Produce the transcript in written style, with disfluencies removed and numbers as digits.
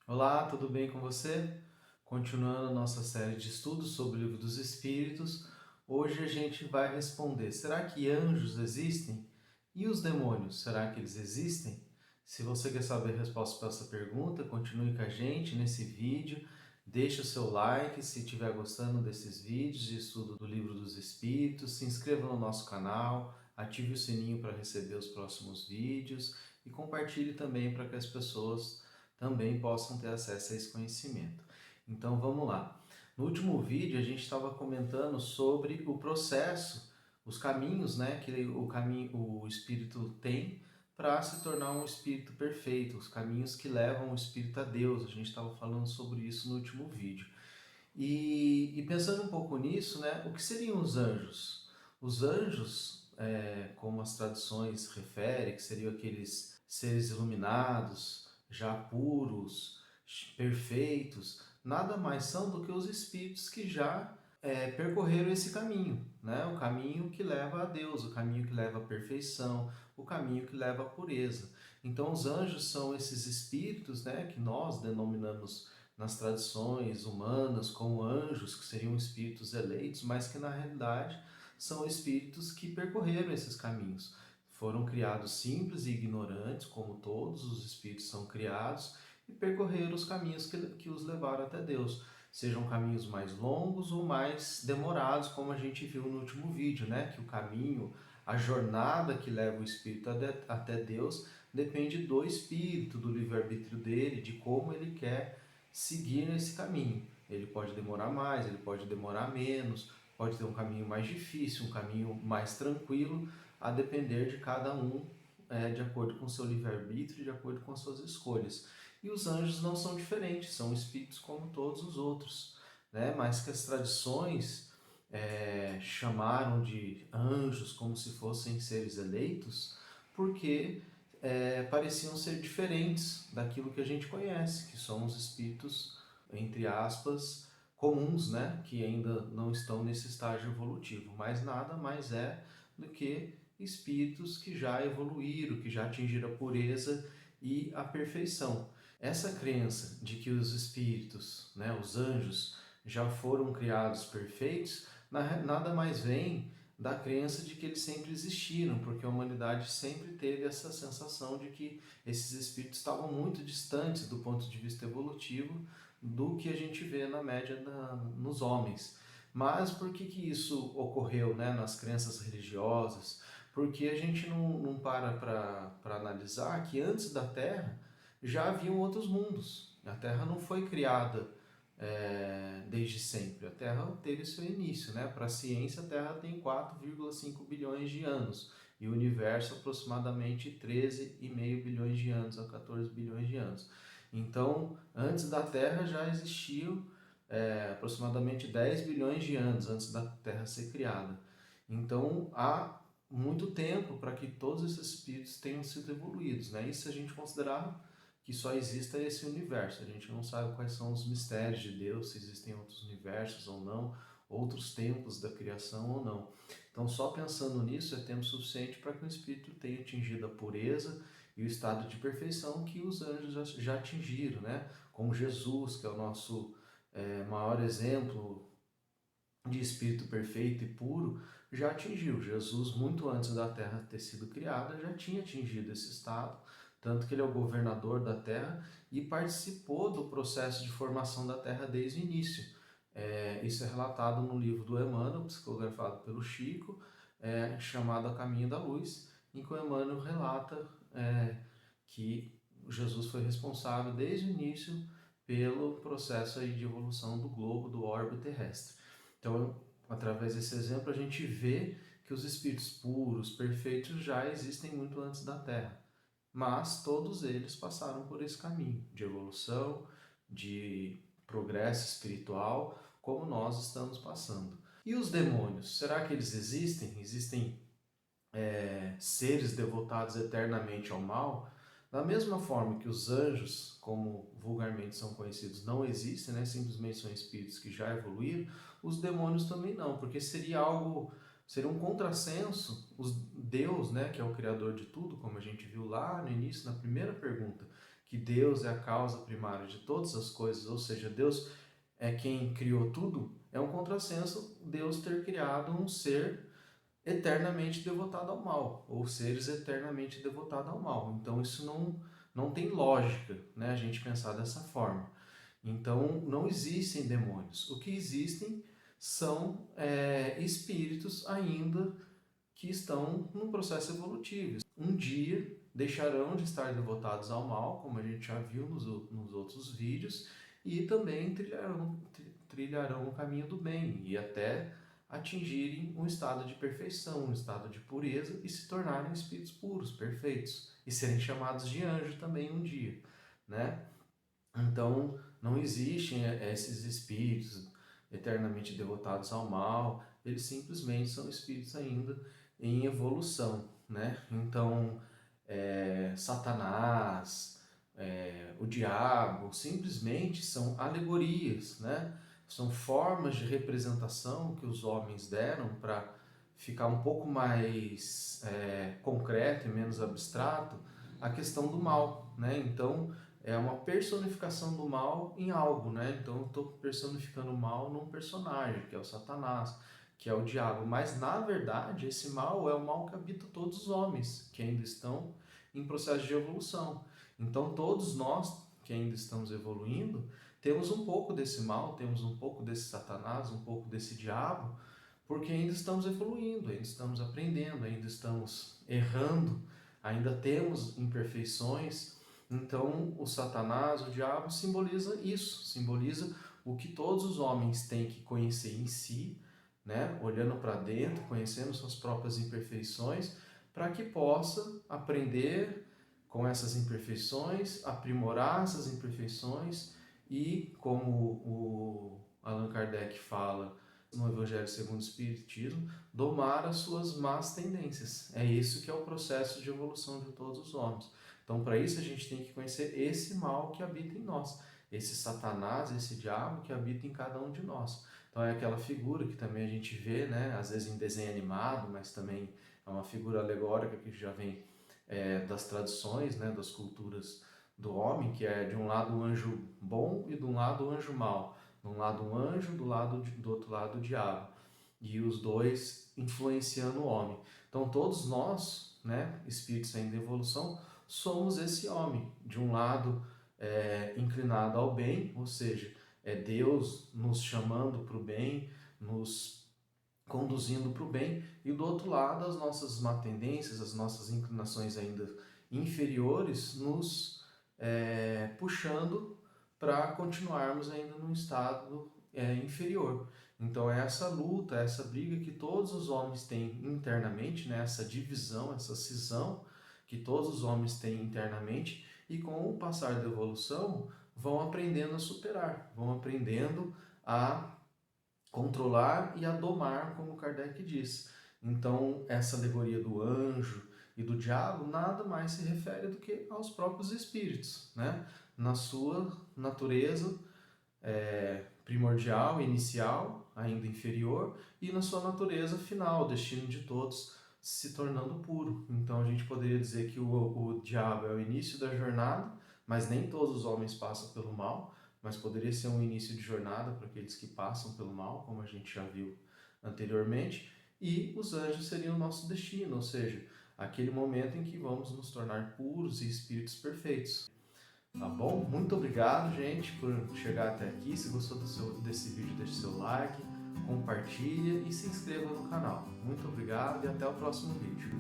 Olá, tudo bem com você? Continuando a nossa série de estudos sobre o Livro dos Espíritos, hoje a gente vai responder: será que anjos existem? E os demônios, será que eles existem? Se você quer saber a resposta para essa pergunta, continue com a gente nesse vídeo, deixe o seu like se estiver gostando desses vídeos de estudo do Livro dos Espíritos, se inscreva no nosso canal, ative o sininho para receber os próximos vídeos e compartilhe também para que as pessoas também possam ter acesso a esse conhecimento. Então vamos lá. No último vídeo a gente estava comentando sobre o processo, os caminhos, né, que o espírito tem para se tornar um espírito perfeito, os caminhos que levam o espírito a Deus. A gente estava falando sobre isso no último vídeo. E pensando um pouco nisso, né, o que seriam os anjos? Os anjos, como as tradições referem, que seriam aqueles seres iluminados, já puros, perfeitos, nada mais são do que os espíritos que já percorreram esse caminho, né? O caminho que leva a Deus, o caminho que leva à perfeição, o caminho que leva à pureza. Então, os anjos são esses espíritos, né, que nós denominamos nas tradições humanas como anjos, que seriam espíritos eleitos, mas que na realidade são espíritos que percorreram esses caminhos. Foram criados simples e ignorantes, como todos os espíritos são criados, e percorreram os caminhos que os levaram até Deus. Sejam caminhos mais longos ou mais demorados, como a gente viu no último vídeo, né? Que o caminho, a jornada que leva o espírito até Deus depende do espírito, do livre-arbítrio dele, de como ele quer seguir nesse caminho. Ele pode demorar mais, ele pode demorar menos, pode ter um caminho mais difícil, um caminho mais tranquilo, a depender de cada um, de acordo com o seu livre-arbítrio, de acordo com as suas escolhas. E os anjos não são diferentes, são espíritos como todos os outros, né? Mas que as tradições chamaram de anjos como se fossem seres eleitos, porque pareciam ser diferentes daquilo que a gente conhece, que são os espíritos, entre aspas, comuns, né? Que ainda não estão nesse estágio evolutivo, mas nada mais é do que espíritos que já evoluíram, que já atingiram a pureza e a perfeição. Essa crença de que os espíritos, né, os anjos, já foram criados perfeitos, nada mais vem da crença de que eles sempre existiram, porque a humanidade sempre teve essa sensação de que esses espíritos estavam muito distantes do ponto de vista evolutivo do que a gente vê na média nos homens. Mas por que isso ocorreu, né, nas crenças religiosas? Porque a gente não para analisar que antes da Terra já haviam outros mundos. A Terra não foi criada desde sempre. A Terra teve seu início, né? Para a ciência, a Terra tem 4,5 bilhões de anos e o universo aproximadamente 13,5 bilhões de anos a 14 bilhões de anos. Então, antes da Terra já existiam aproximadamente 10 bilhões de anos antes da Terra ser criada. Então, há muito tempo para que todos esses espíritos tenham sido evoluídos, né? E se a gente considerar que só exista esse universo. A gente não sabe quais são os mistérios de Deus, se existem outros universos ou não, outros tempos da criação ou não. Então, só pensando nisso é tempo suficiente para que o espírito tenha atingido a pureza e o estado de perfeição que os anjos já atingiram, né? Como Jesus, que é o nosso maior exemplo de espírito perfeito e puro, já atingiu. Jesus, muito antes da Terra ter sido criada, já tinha atingido esse estado, tanto que ele é o governador da Terra e participou do processo de formação da Terra desde o início. Isso é relatado no livro do Emmanuel, psicografado pelo Chico, chamado A Caminho da Luz, em que o Emmanuel relata que Jesus foi responsável desde o início pelo processo aí de evolução do globo, do orbe terrestre. Então, através desse exemplo, a gente vê que os espíritos puros, perfeitos, já existem muito antes da Terra. Mas todos eles passaram por esse caminho de evolução, de progresso espiritual, como nós estamos passando. E os demônios? Será que eles existem? Existem seres devotados eternamente ao mal? Da mesma forma que os anjos, como vulgarmente são conhecidos, não existem, né? Simplesmente são espíritos que já evoluíram, os demônios também não, porque seria um contrassenso, Deus, né, que é o criador de tudo, como a gente viu lá no início, na primeira pergunta, que Deus é a causa primária de todas as coisas, ou seja, Deus é quem criou tudo, é um contrassenso Deus ter criado um ser eternamente devotado ao mal, ou seres eternamente devotados ao mal. Então isso não tem lógica, né, a gente pensar dessa forma. Então não existem demônios. O que existem são espíritos ainda que estão num processo evolutivo. Um dia deixarão de estar devotados ao mal, como a gente já viu nos outros vídeos, e também trilharão o caminho do bem e até atingirem um estado de perfeição, um estado de pureza e se tornarem espíritos puros, perfeitos, e serem chamados de anjo também um dia, né? Então, não existem esses espíritos eternamente devotados ao mal, eles simplesmente são espíritos ainda em evolução, né? Então, Satanás, o diabo, simplesmente são alegorias, né? São formas de representação que os homens deram para ficar um pouco mais concreto e menos abstrato a questão do mal, né? Então, é uma personificação do mal em algo, né? Então eu estou personificando o mal num personagem, que é o Satanás, que é o diabo. Mas na verdade, esse mal é o mal que habita todos os homens que ainda estão em processo de evolução. Então todos nós que ainda estamos evoluindo, temos um pouco desse mal, temos um pouco desse Satanás, um pouco desse diabo, porque ainda estamos evoluindo, ainda estamos aprendendo, ainda estamos errando, ainda temos imperfeições. Então, o Satanás, o diabo, simboliza isso, simboliza o que todos os homens têm que conhecer em si, né? Olhando para dentro, conhecendo suas próprias imperfeições, para que possa aprender com essas imperfeições, aprimorar essas imperfeições e, como o Allan Kardec fala no Evangelho segundo o Espiritismo, domar as suas más tendências. É isso que é o processo de evolução de todos os homens. Então, para isso, a gente tem que conhecer esse mal que habita em nós, esse Satanás, esse diabo que habita em cada um de nós. Então, é aquela figura que também a gente vê, né, às vezes em desenho animado, mas também é uma figura alegórica que já vem das tradições, né, das culturas do homem, que é de um lado o anjo bom e de um lado o anjo mau. De um lado um anjo, do outro lado o diabo. E os dois influenciando o homem. Então, todos nós, né, espíritos ainda em evolução, somos esse homem, de um lado inclinado ao bem, ou seja, é Deus nos chamando para o bem, nos conduzindo para o bem, e do outro lado as nossas má tendências, as nossas inclinações ainda inferiores, nos puxando para continuarmos ainda num estado inferior. Então é essa luta, essa briga que todos os homens têm internamente, né? Essa divisão, essa cisão que todos os homens têm internamente, e com o passar da evolução vão aprendendo a superar, vão aprendendo a controlar e a domar, como Kardec diz. Então, essa alegoria do anjo e do diabo nada mais se refere do que aos próprios espíritos, né? Na sua natureza primordial, inicial, ainda inferior, e na sua natureza final, o destino de todos se tornando puro. Então a gente poderia dizer que o diabo é o início da jornada, mas nem todos os homens passam pelo mal, mas poderia ser um início de jornada para aqueles que passam pelo mal, como a gente já viu anteriormente, e os anjos seriam o nosso destino, ou seja, aquele momento em que vamos nos tornar puros e espíritos perfeitos. Tá bom? Muito obrigado, gente, por chegar até aqui. Se gostou desse vídeo, deixe seu like, compartilha e se inscreva no canal. Muito obrigado e até o próximo vídeo.